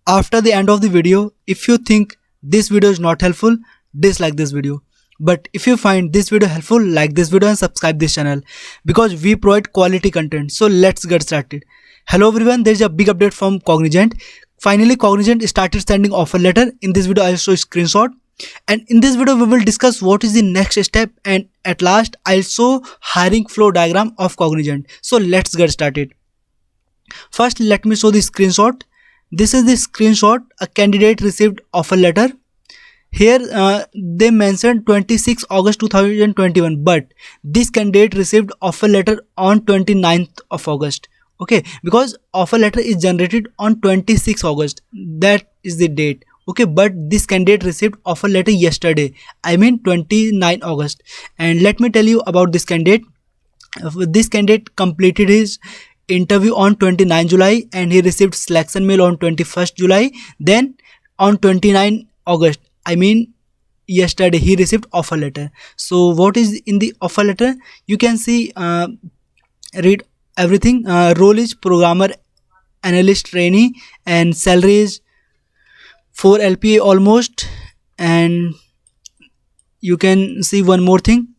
After the end of the video, if you think this video is not helpful, dislike this video. But if you find this video helpful, like this video and subscribe this channel because we provide quality content. So let's get started. Hello everyone, there is a big update from Cognizant. Finally, Cognizant started sending offer letter. In this video, I'll show a screenshot. And in this video, we will discuss what is the next step, and at last, I'll show hiring flow diagram of Cognizant. So let's get started. First, let me show the screenshot. This is the screenshot. A candidate received offer letter. Here they mentioned 26 August 2021, but this candidate received offer letter on 29th of August. Okay, because offer letter is generated on 26 August. That is the date. Okay, but this candidate received offer letter yesterday, I mean 29 August. And let me tell you about this candidate. This candidate completed his interview on 29 July and he received selection mail on 21st July. Then on 29 August, I mean yesterday, he received offer letter. So what is in the offer letter? You can see, read everything. Role is programmer analyst trainee and salary is 4 LPA almost. And you can see one more thing.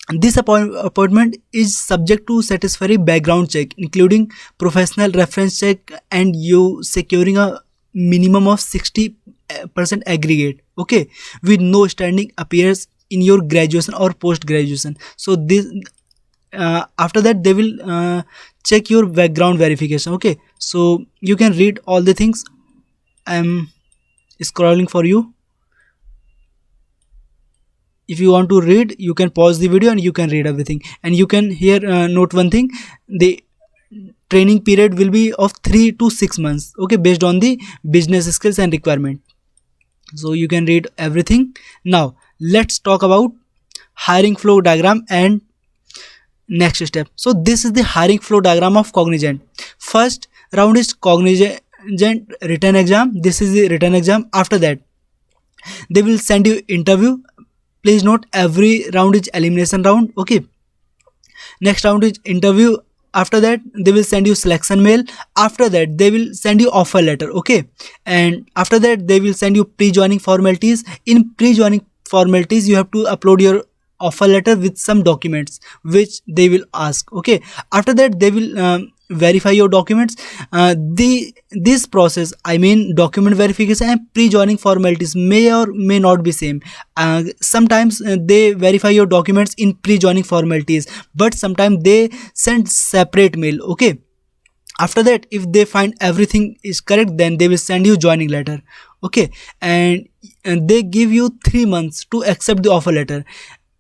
This appointment is subject to satisfactory background check, including professional reference check and you securing a minimum of 60% aggregate, okay, with no standing appears in your graduation or post graduation. So this after that they will check your background verification. Okay, so you can read all the things. I'm scrolling for you. If you want to read, you can pause the video and you can read everything. And you can here note one thing: the training period will be of 3 to 6 months, okay, based on the business skills and requirement. So you can read everything. Now let's talk about hiring flow diagram and next step. So this is the hiring flow diagram of Cognizant. First round is Cognizant written exam. This is the written exam. After that they will send you interview. Please note, every round is elimination round. Okay, next round is interview. After that they will send you selection mail. After that they will send you offer letter. Okay, and after that they will send you pre-joining formalities. In pre-joining formalities you have to upload your offer letter with some documents which they will ask. Okay, after that they will verify your documents. This process, I mean document verification and pre-joining formalities, may or may not be same. Sometimes they verify your documents in pre-joining formalities, but sometimes they send separate mail. Okay, after that if they find everything is correct, then they will send you joining letter. Okay, and they give you 3 months to accept the offer letter.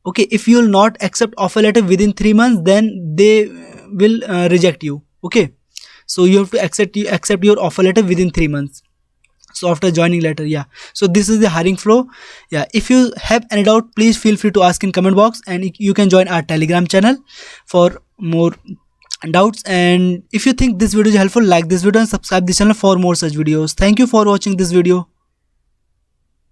Okay, if you will not accept offer letter within 3 months, then they will reject you. Okay, so you have to accept your offer letter within 3 months. So after joining letter, yeah. So this is the hiring flow. Yeah, if you have any doubt, please feel free to ask in comment box, and you can join our Telegram channel for more doubts. And if you think this video is helpful, like this video and subscribe this channel for more such videos. Thank you for watching this video.